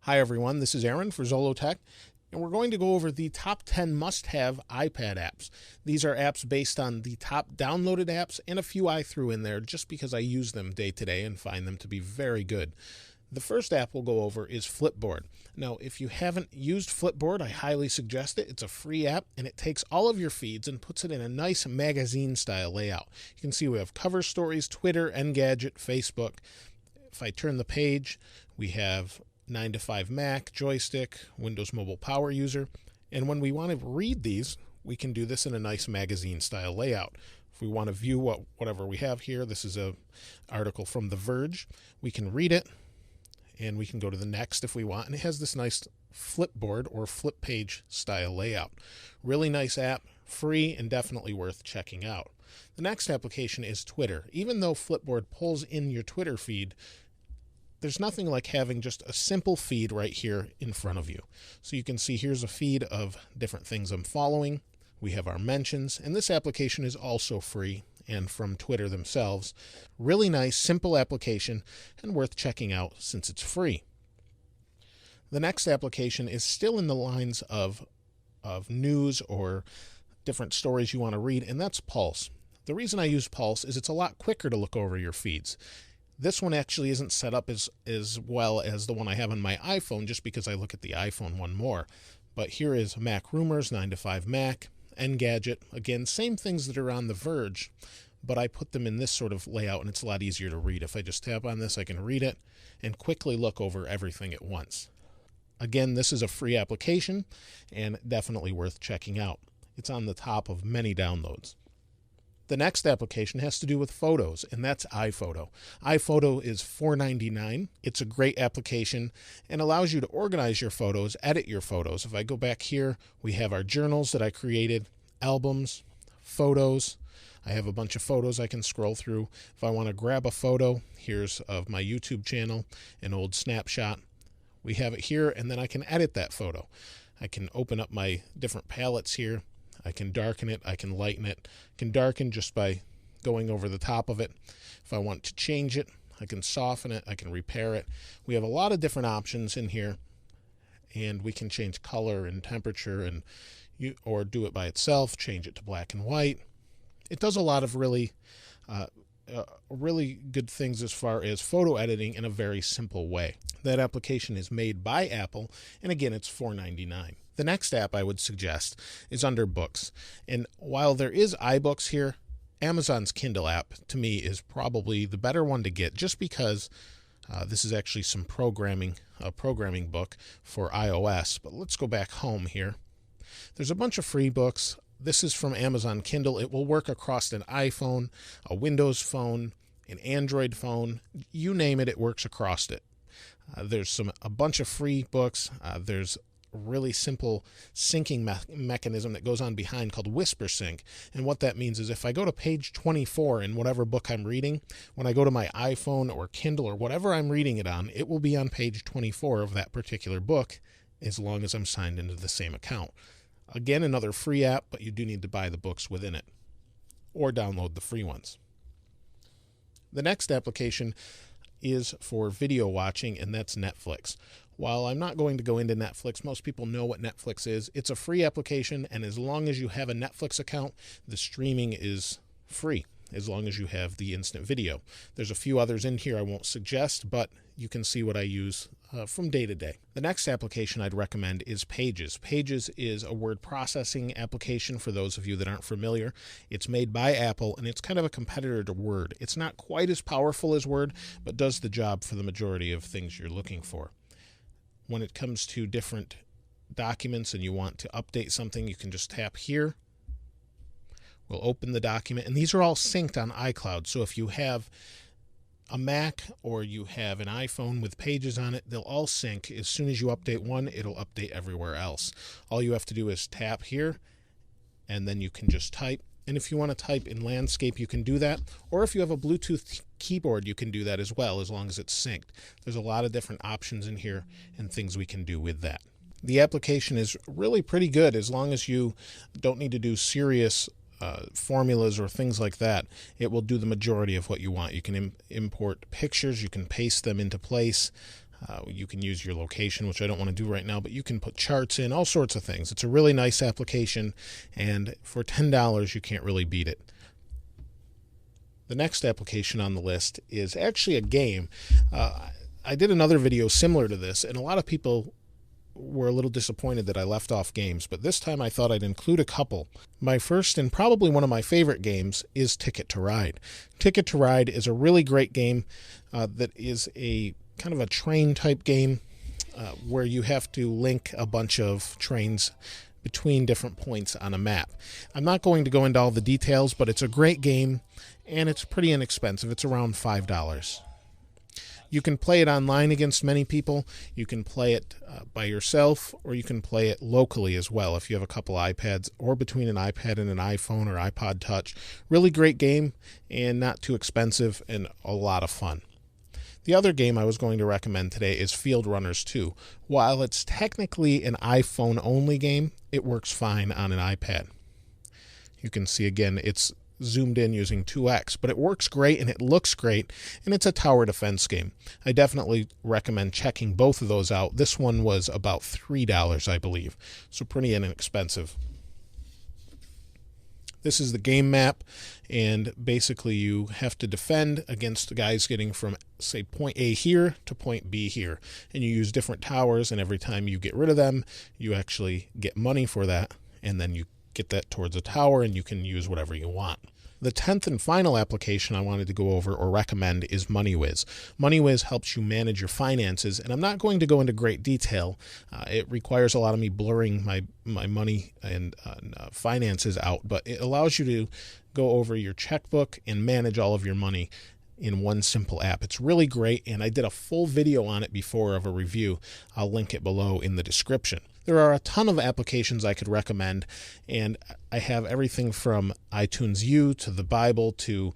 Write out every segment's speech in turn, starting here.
Hi everyone, this is Aaron for Zollotech, and we're going to go over the top 10 must-have iPad apps. These are apps based on the top downloaded apps and a few I threw in there just because I use them day to day and find them to be very good. The first app we'll go over is Flipboard. Now, if you haven't used Flipboard, I highly suggest it. It's a free app, and it takes all of your feeds and puts it in a nice magazine-style layout. You can see we have cover stories, Twitter, Engadget, Facebook. If I turn the page, we have 9 to 5 Mac, joystick, Windows Mobile Power User. And when we want to read these, we can do this in a nice magazine-style layout. If we want to view whatever we have here, this is an article from The Verge. We can read it, and we can go to the next if we want. And it has this nice Flipboard or flip page style layout. Really nice app, free, and definitely worth checking out. The next application is Twitter. Even though Flipboard pulls in your Twitter feed, there's nothing like having just a simple feed right here in front of you. So you can see here's a feed of different things I'm following. We have our mentions, and this application is also free and from Twitter themselves. Really nice, simple application and worth checking out since it's free. The next application is still in the lines of news or different stories you want to read, and that's Pulse. The reason I use Pulse is it's a lot quicker to look over your feeds. This one actually isn't set up as well as the one I have on my iPhone just because I look at the iPhone one more. But here is Mac Rumors, 9 to 5 Mac, Engadget. Again, same things that are on The Verge, but I put them in this sort of layout and it's a lot easier to read. If I just tap on this, I can read it and quickly look over everything at once. Again, this is a free application and definitely worth checking out. It's on the top of many downloads. The next application has to do with photos, and that's iPhoto. iPhoto is $4.99. It's a great application and allows you to organize your photos, edit your photos. If I go back here, we have our journals that I created, albums, photos. I have a bunch of photos I can scroll through. If I want to grab a photo, here's of my YouTube channel, an old snapshot. We have it here, and then I can edit that photo. I can open up my different palettes here. I can darken it, I can lighten it. I can darken just by going over the top of it. If I want to change it, I can soften it, I can repair it. We have a lot of different options in here, and we can change color and temperature or do it by itself, change it to black and white. It does a lot of really good things as far as photo editing in a very simple way. That application is made by Apple, and again, it's $4.99. The next app I would suggest is under Books. And while there is iBooks here, Amazon's Kindle app, to me, is probably the better one to get just because this is actually a programming book for iOS. But let's go back home here. There's a bunch of free books. This is from Amazon Kindle. It will work across an iPhone, a Windows phone, an Android phone. You name it, it works across it. There's a bunch of free books. There's really simple syncing mechanism that goes on behind called WhisperSync. And what that means is if I go to page 24 in whatever book I'm reading, when I go to my iPhone or Kindle or whatever I'm reading it on, it will be on page 24 of that particular book as long as I'm signed into the same account. Again, another free app, but you do need to buy the books within it or download the free ones. The next application is for video watching, and that's Netflix. While I'm not going to go into Netflix, most people know what Netflix is. It's a free application, and as long as you have a Netflix account, the streaming is free, as long as you have the instant video. There's a few others in here I won't suggest, but you can see what I use from day to day. The next application I'd recommend is Pages. Pages is a word processing application for those of you that aren't familiar. It's made by Apple, and it's kind of a competitor to Word. It's not quite as powerful as Word, but does the job for the majority of things you're looking for. When it comes to different documents and you want to update something, you can just tap here. We'll open the document, and these are all synced on iCloud. So if you have a Mac or you have an iPhone with Pages on it, they'll all sync. As soon as you update one, it'll update everywhere else. All you have to do is tap here, and then you can just type. And if you want to type in landscape, you can do that. Or if you have a Bluetooth keyboard, you can do that as well, as long as it's synced. There's a lot of different options in here and things we can do with that. The application is really pretty good as long as you don't need to do serious formulas or things like that. It will do the majority of what you want. You can import pictures, you can paste them into place. You can use your location, which I don't want to do right now, but you can put charts in, all sorts of things. It's a really nice application, and for $10, you can't really beat it. The next application on the list is actually a game. I did another video similar to this, and a lot of people were a little disappointed that I left off games, but this time I thought I'd include a couple. My first and probably one of my favorite games is Ticket to Ride. Ticket to Ride is a really great game that is a kind of a train type game where you have to link a bunch of trains between different points on a map. I'm not going to go into all the details, but it's a great game and it's pretty inexpensive. It's around $5. You can play it online against many people. You can play it by yourself, or you can play it locally as well if you have a couple iPads, or between an iPad and an iPhone or iPod Touch. Really great game and not too expensive and a lot of fun. The other game I was going to recommend today is Field Runners 2. While it's technically an iPhone-only game, it works fine on an iPad. You can see again, it's zoomed in using 2x, but it works great and it looks great, and it's a tower defense game. I definitely recommend checking both of those out. This one was about $3, I believe, so pretty inexpensive. This is the game map, and basically you have to defend against the guys getting from, say, point A here to point B here, and you use different towers, and every time you get rid of them, you actually get money for that, and then you get that towards a tower, and you can use whatever you want. The 10th and final application I wanted to go over or recommend is MoneyWiz. MoneyWiz helps you manage your finances, and I'm not going to go into great detail. It requires a lot of me blurring my money and finances out, but it allows you to go over your checkbook and manage all of your money in one simple app. It's really great, and I did a full video on it before of a review. I'll link it below in the description. There are a ton of applications I could recommend, and I have everything from iTunes U to the Bible to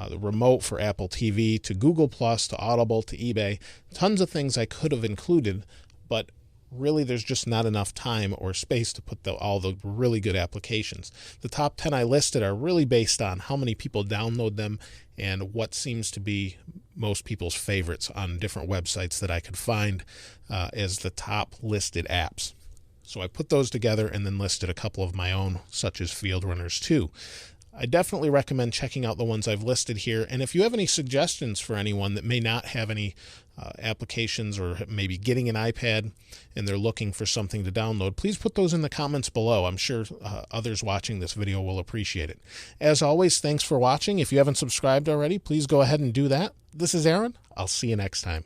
the remote for Apple TV to Google Plus to Audible to eBay. Tons of things I could have included, but really there's just not enough time or space to put all the really good applications. The top 10 I listed are really based on how many people download them and what seems to be most people's favorites on different websites that I could find as the top listed apps. So I put those together and then listed a couple of my own, such as Field Runners 2. I definitely recommend checking out the ones I've listed here. And if you have any suggestions for anyone that may not have any applications or maybe getting an iPad and they're looking for something to download, please put those in the comments below. I'm sure others watching this video will appreciate it. As always, thanks for watching. If you haven't subscribed already, please go ahead and do that. This is Aaron. I'll see you next time.